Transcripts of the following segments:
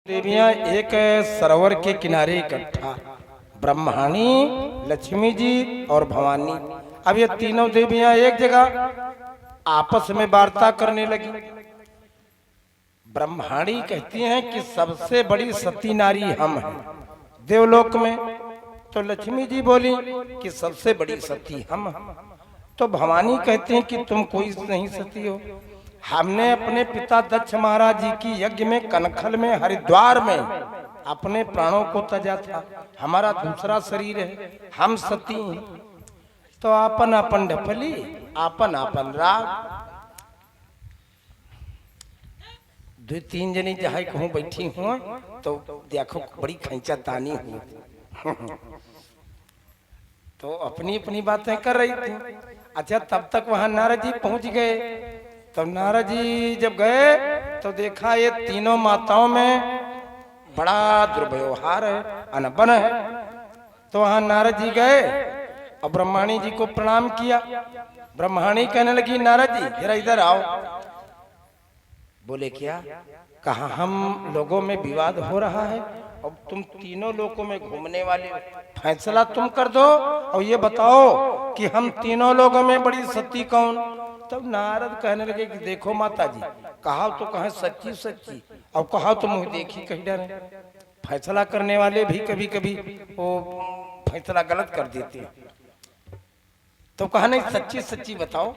देवियां एक सरोवर के किनारे इकट्ठा, ब्रह्माणी, लक्ष्मी जी और भवानी। अब ये तीनों देवियां एक जगह आपस में वार्ता करने लगी। ब्रह्माणी कहती हैं कि सबसे बड़ी सती नारी हम हैं देवलोक में। तो लक्ष्मी जी बोली कि सबसे बड़ी सती हम हैं। तो भवानी कहते हैं कि तुम कोई नहीं सती हो, हमने अपने पिता दक्ष महाराज जी की यज्ञ में कनखल में हरिद्वार में अपने प्राणों को तजा था, हमारा दूसरा शरीर है, हम सती हैं। तो आपन आपन ढपली, आपन आपन राग। दो तीन जनी जहाँ कहूँ बैठी हूँ तो देखो बड़ी खैंचा तानी हूँ तो अपनी अपनी बातें कर रही थी। अच्छा, तब तक वहां नारद जी पहुंच गए। तब नारद जी जब गए तो देखा ये तीनों माताओं में बड़ा दुर्व्यवहार है, अनबन है। तो वहां नारद जी गए और ब्रह्माणी जी को प्रणाम किया। ब्रह्माणी कहने लगी, नारद जी जरा इधर आओ। बोले क्या? कहा हम लोगों में विवाद हो रहा है और तुम तीनों लोगों में घूमने वाले हो, फैसला तुम कर दो और ये बताओ कि हम तीनों लोगों में बड़ी सती कौन? तब नारद कहने लगे कि देखो माता जी, कहा तो कहे सच्ची सच्ची और कहा तो मुँह देखी कही डरे। फैसला करने वाले भी कभी कभी वो फैसला गलत कर देते हैं। तो कहा नहीं, सच्ची सच्ची बताओ।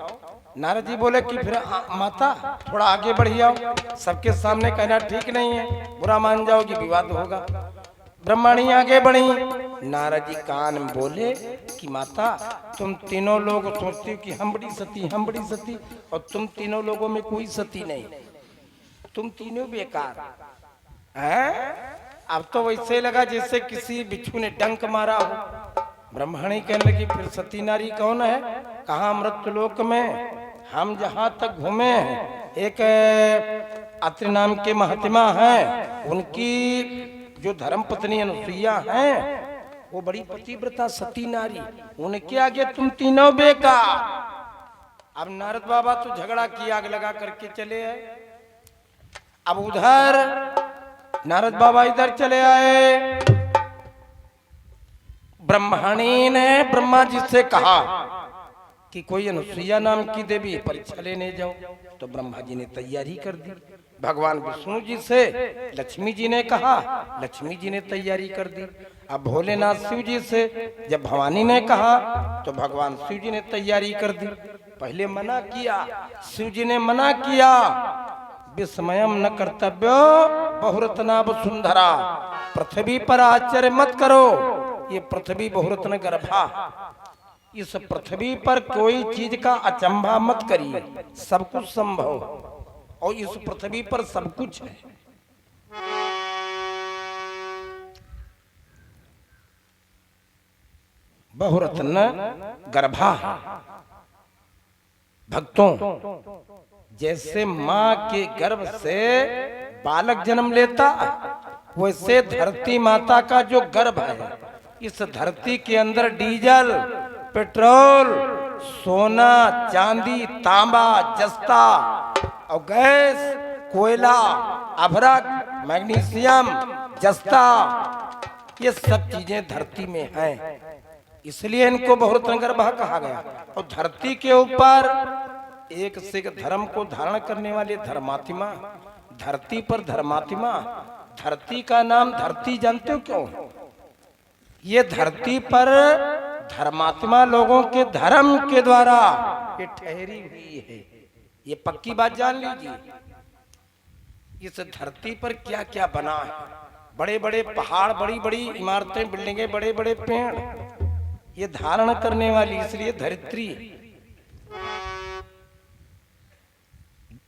नारद जी बोले कि फिर माता थोड़ा आगे बढ़ी आओ, सबके सामने कहना ठीक नहीं है, बुरा मान जाओगी, विवाद होगा। ब्रह्माणी आगे बढ़ी। नारद जी कान में बोले कि माता तुम तीनों लोग सोचते हो कि हम बड़ी सती, हम बड़ी सती, और तुम तीनों लोगों में कोई सती नहीं, तुम तीनों बेकार हैं। अब तो वैसे लगा जैसे किसी बिच्छू ने डंक मारा हो। ब्रह्माणी कहने लगी फिर सती नारी कौन है? कहा मृत्युलोक में हम जहाँ तक घूमे हैं, एक अत्रि नाम के महात्मा हैं, उनकी जो धर्म पत्नी अनुसुईया हैं वो बड़ी पतिव्रता सती नारी, उनके आगे तुम तीनों बेकार। अब नारद बाबा तो झगड़ा की आग लगा करके चले आए। अब उधर नारद बाबा इधर चले आए। ब्रह्माणी ने ब्रह्मा जी से कहा कि कोई अनुसुईया नाम की देवी परीक्षा लेने जाओ। तो ब्रह्मा जी ने तैयारी कर दी। भगवान विष्णु जी से लक्ष्मी जी ने कहा, लक्ष्मी जी ने तैयारी कर दी। अब भोलेनाथ शिव जी से जब भवानी ने कहा तो भगवान शिव जी ने तैयारी कर दी। पहले मना किया, शिव जी ने मना किया, विस्मयम न कर्तव्यो बहुरत्ना वसुंधरा, पृथ्वी पर आश्चर्य मत करो, ये पृथ्वी बहुरत्न गर्भा, इस पृथ्वी पर कोई चीज का अचंभा मत करिए, सब कुछ संभव और इस पृथ्वी पर सब कुछ है। बहुरत्न गर्भा। भक्तों, जैसे माँ के गर्भ से बालक जन्म लेता, वैसे धरती माता का जो गर्भ है, इस धरती के अंदर डीजल, पेट्रोल, सोना, चांदी, तांबा, जस्ता और गैस, कोयला, अभ्रक, मैग्नीशियम, जस्ता, ये सब चीजें धरती में हैं, इसलिए इनको बहुरत्न गर्भा कहा गया। और धरती के ऊपर एक से एक धर्म को धारण करने वाले धर्मात्मा, धरती पर धर्मात्मा। धरती का नाम धरती जानते हो क्यों? ये धरती पर धर्मात्मा लोगों के धर्म के द्वारा ये ठहरी हुई है, ये पक्की बात जान लीजिए। इस धरती पर क्या क्या बना है, बड़े बड़े पहाड़, बड़ी बड़ी इमारतें, बिल्डिंगें, बड़े बड़े पेड़, ये धारण करने वाली, इसलिए धरित्री।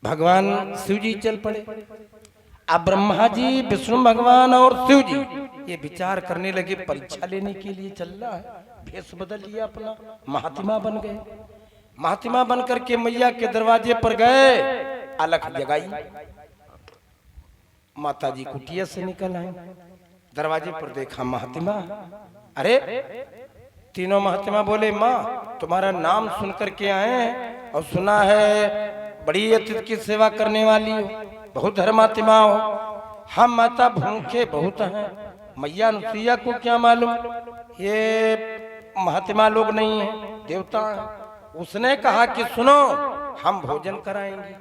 भगवान शिव जी चल पड़े। अब ब्रह्मा जी, विष्णु भगवान और शिव जी ये विचार करने लगे, परीक्षा लेने के लिए चल रहा है, भेष बदल लिया अपना, महात्मा बन गए। महात्मा बन करके मैया के दरवाजे पर गए, अलख जगाई। माता जी कुटिया से निकल आए, दरवाजे पर देखा महात्मा। अरे तीनों महात्मा बोले, माँ तुम्हारा नाम सुन करके आए हैं और सुना है बड़ी अतिथि की सेवा करने वाली हो, बहुत धर्मात्मा हो, हम माता भूखे बहुत हैं। मैया अनुसुईया को क्या मालूम, ये महात्मा लोग नहीं है, देवता हैं। उसने कहा कि सुनो, हम भोजन कराएंगे।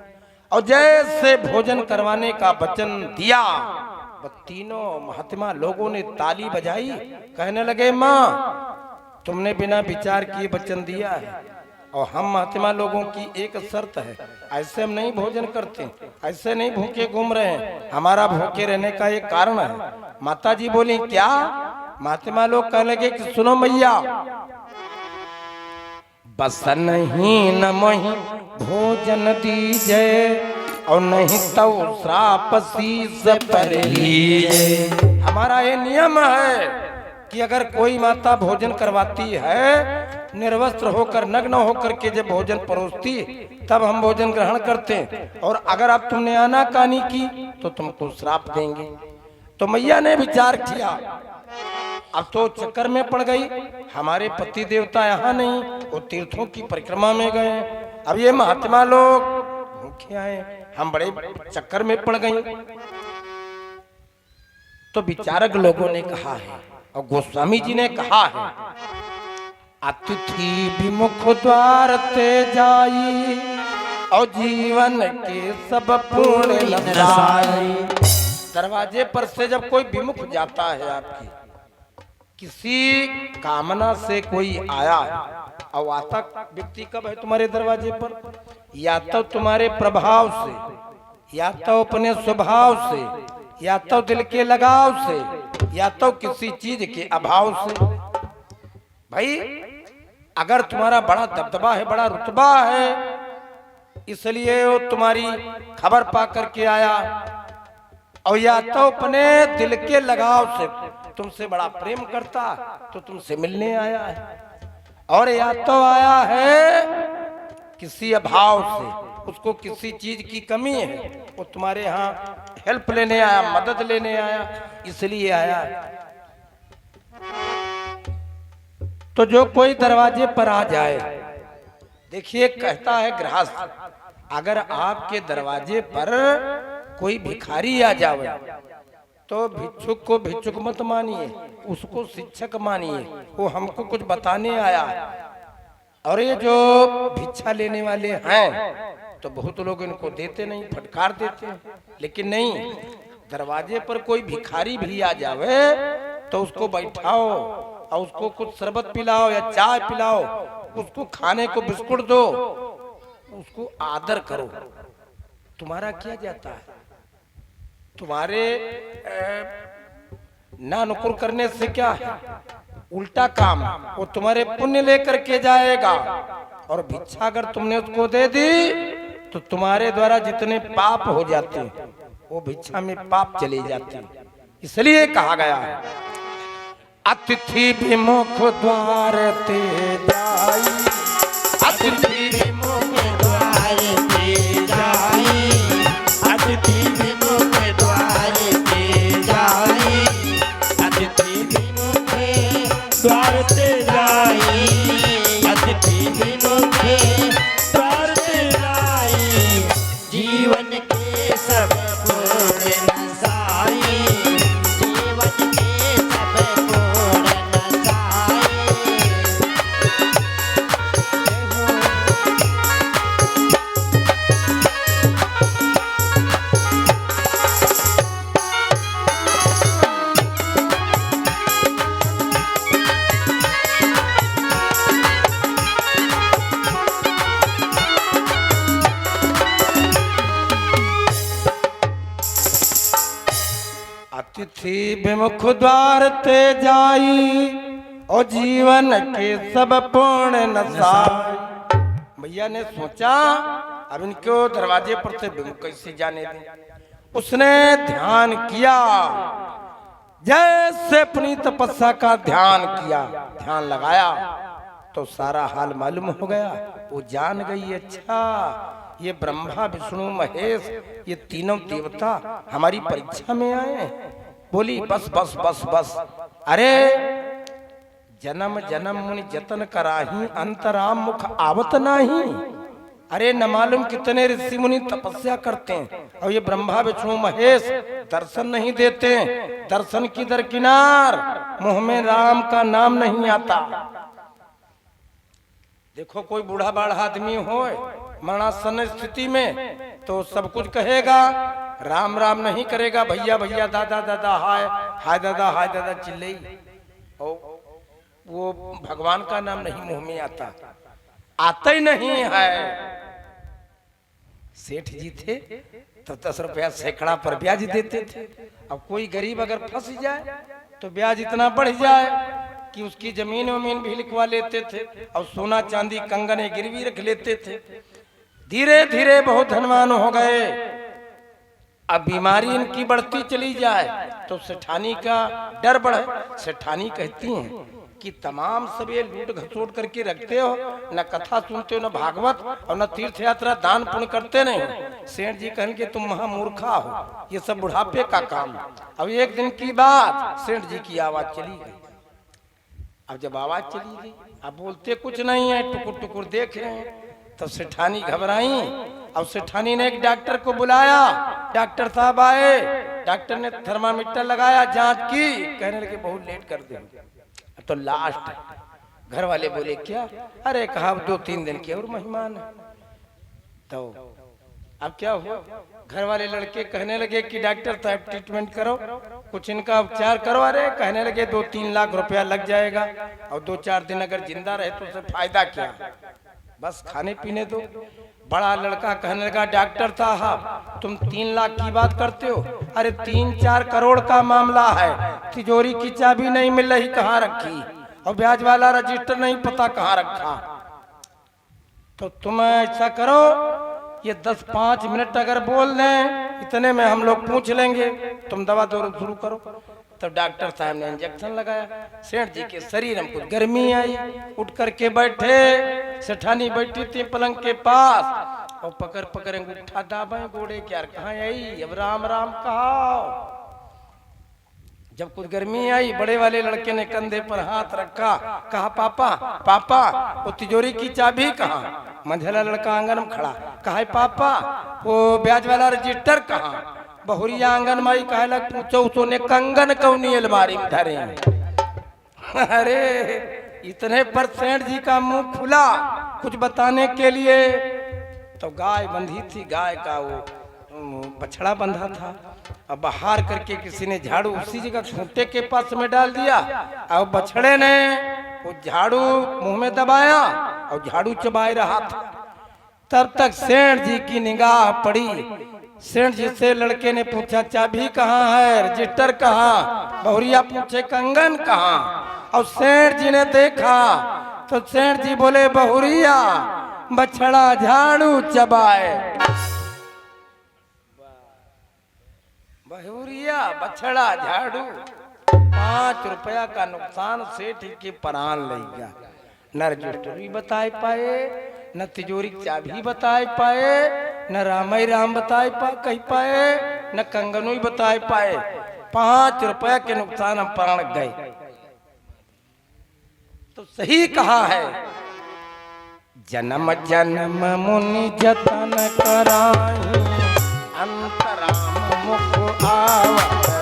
और जैसे भोजन करवाने का वचन दिया, वो तीनों महात्मा लोगों ने ताली बजाई, कहने लगे माँ तुमने बिना विचार किए वचन दिया है, और हम महात्मा लोगों की एक शर्त है, ऐसे हम नहीं भोजन करते, ऐसे नहीं भूखे घूम रहे हैं, हमारा भूखे रहने का एक कारण है। माता जी बोली क्या? महात्मा लोग कहने लगे कि सुनो मैया, बस नहीं न मोहि भोजन दीजे, और नहीं तो श्राप शीस पर लीजे। हमारा ये नियम है कि अगर कोई माता भोजन करवाती है, निर्वस्त्र होकर नग्न होकर के जब भोजन परोसती, तब हम भोजन ग्रहण करते हैं, और अगर अब तुमने आनाकानी की तो तुमको श्राप देंगे। तो मैया ने विचार किया, अब तो चक्कर में पड़ गई, हमारे पति देवता यहाँ नहीं, वो तीर्थों की परिक्रमा में गए, अब ये महात्मा लोग भूखे आए, हम बड़े चक्कर में पड़ गए। तो विचारक लोगों ने कहा है, और गोस्वामी जी ने कहा है, अतिथि विमुख द्वार ते जाई, और जीवन के सब पूर्ण नसाई। दरवाजे पर से जब कोई विमुख जाता है, आपकी किसी कामना से कोई आया, और आता व्यक्ति कब है तुम्हारे दरवाजे पर? या तो तुम्हारे प्रभाव से, या तो अपने स्वभाव से, या तो दिल के लगाव से, या तो किसी चीज के अभाव से। भाई अगर तुम्हारा बड़ा दबदबा है, बड़ा रुतबा है, इसलिए वो तुम्हारी खबर पा करके आया, और या तो अपने दिल के लगाव से तुमसे बड़ा प्रेम करता तो तुमसे मिलने आया है, और या तो आया है किसी अभाव से, उसको किसी चीज की कमी है, वो तुम्हारे यहाँ हेल्प लेने आया, मदद लेने आया, इसलिए आया है। तो जो कोई दरवाजे पर आ जाए, देखिए कहता है गृहस्थ, अगर आपके दरवाजे पर कोई भिखारी आ जावे तो भिक्षुक को भिक्षुक मत मानिए, उसको शिक्षक मानिए, वो हमको कुछ बताने आया। और ये जो भिक्षा लेने वाले हैं तो बहुत लोग इनको देते नहीं, फटकार देते हैं, लेकिन नहीं, दरवाजे पर कोई भिखारी भी आ जावे तो उसको बैठाओ, और उसको कुछ शरबत पिलाओ या चाय पिलाओ, उसको खाने को बिस्कुट दो, उसको आदर करो। तुम्हारा क्या जाता है? तुम्हारे नानुकुर करने से क्या है? उल्टा काम, वो तुम्हारे पुण्य लेकर के जाएगा। और भिक्षा अगर तुमने उसको दे दी तो तुम्हारे द्वारा जितने पाप हो जाते हैं वो भिक्षा में पाप चले जाते हैं। इसलिए कहा गया है, अतिथि विमुख द्वार ते जाई, अतिथि विमुख द्वार ते जाई, अतिथि विमुख द्वार ते जाई, अतिथि विमुख द्वार ते जाई, अतिथि विमुख द्वार ते जाई, जीवन के सब पूर्ण नसाई, जीवन के सब पूर्ण नसाई। अतिथि विमुख द्वार ते जाई, और जीवन के सब पूर्ण नसाई। भैया ने सोचा अब इनको दरवाजे पर से विमुख कैसे जाने दें। उसने ध्यान किया, जैसे अपनी तपस्या का ध्यान किया, ध्यान लगाया तो सारा हाल मालूम हो गया। वो जान गई, अच्छा ये ब्रह्मा विष्णु महेश ये तीनों देवता हमारी परीक्षा में आए। बोली बस बस बस बस, अरे जन्म जन्म मुनि जतन कराही, अंतराम मुख आवत नाही। अरे न मालूम कितने ऋषि मुनि तपस्या करते हैं और ये ब्रह्मा विष्णु महेश दर्शन नहीं देते, दर्शन की दरकिनार, मुंह में राम का नाम नहीं आता। देखो कोई बूढ़ा बाढ़ा आदमी हो मरणासन स्थिति में तो सब कुछ कहेगा, राम राम नहीं करेगा, भैया भैया दादा दादा हाय हाय दादा चिल्लाई, और वो भगवान का नाम नहीं मुंह में आता ही नहीं है। सेठ जी थे तो 10 रुपया सैकड़ा पर ब्याज देते थे। अब कोई गरीब अगर फंस जाए तो ब्याज इतना बढ़ जाए कि उसकी जमीन वमीन भी लिखवा लेते थे और सोना चांदी कंगन गिरवी रख लेते थे। धीरे धीरे बहुत धनवान हो गए। अब बीमारी इनकी बढ़ती चली जाए तो सेठानी का डर बढ़े। सेठानी कहती हैं कि तमाम सब ये लूट घसोट करके रखते हो, न कथा सुनते हो, न भागवत, और न तीर्थ यात्रा दान पुण्य करते नहीं। सेठ जी कहन के तुम महामूर्खा हो, ये सब बुढ़ापे का काम। अब एक दिन की बात, सेठ जी की आवाज चली गई। अब जब आवाज चली गई, अब बोलते कुछ नहीं है, टुकुर टुकुर देख रहे हैं। तब सेठानी घबराई और सेठानी ने एक डॉक्टर को बुलाया। डॉक्टर साहब आए, डॉक्टर ने थर्मामीटर लगाया, जांच की, कहने लगे बहुत लेट कर दे। तो लास्ट घर वाले बोले क्या? अरे कहा 2-3 दिन की और मेहमान है। तो अब क्या हुआ? घर वाले लड़के कहने लगे कि डॉक्टर साहब ट्रीटमेंट करो, कुछ इनका उपचार करो। अरे कहने लगे 2-3 लाख रुपया लग जाएगा और 2-4 दिन अगर जिंदा रहे तो उसे फायदा क्या, बस खाने पीने दो। बड़ा लड़का कहने लगा डॉक्टर साहब तुम 3 लाख की बात करते हो, अरे 3-4 करोड़ का मामला है। तिजोरी की चाबी नहीं मिल रही कहाँ रखी, और ब्याज वाला रजिस्टर नहीं पता कहाँ रखा। तो तुम ऐसा करो, ये 10-5 मिनट अगर बोल दें इतने में हम लोग पूछ लेंगे, तुम दवा दो शुरू करो। तो डॉक्टर साहब ने इंजेक्शन लगाया। सेठ जी के शरीर में कुछ गर्मी आई, उठ करके बैठे। सेठानी बैठी थी पलंग के पास और पकड़ पकड़ अंगूठा दाबे गोड़े क्या कहाँ आई, अब राम राम कहा। जब कुछ गर्मी आई, बड़े वाले लड़के ने कंधे पर हाथ रखा, कहा पापा पापा वो तिजोरी की चाबी कहाँ? मंझला लड़का आंगन में खड़ा, कहा पापा वो ब्याज वाला रजिस्टर कहाँ? बहुरिया आंगन माई कहे लग पूछो उसो ने कंगन कौनी अलमारी में धरे। अरे इतने पर सेठ जी का मुंह खुला कुछ बताने के लिए। तो गाय बंधी थी, गाय का वो बछड़ा बंधा था। अब बाहर करके किसी ने झाड़ू उसी जगह खूंटे के पास में डाल दिया और बछड़े ने वो झाड़ू मुंह में दबाया और झाड़ू चबाए रहा था। तब तक सेठ जी की निगाह पड़ी। सेठ जी से लड़के ने पूछा चाबी कहाँ है, रजिस्टर कहाँ? बहुरिया पूछे कंगन कहाँ? और सेठ जी ने देखा तो सेठ जी बोले बहुरिया बछड़ा झाड़ू चबाए। बहुरिया बछड़ा झाड़ू, 5 रुपया का नुकसान सेठ के प्राण ले गया। न रजिस्टर भी बता पाए, न तिजोरी चाबी बता पाए, न रामाई राम बताए कह पाए, न कंगनोई बताए पाए। 5 रुपया के नुकसान हम प्राण गए। तो सही कहा है, जन्म जन्म मुनि जतन कराई, अंतराम मुख आवा।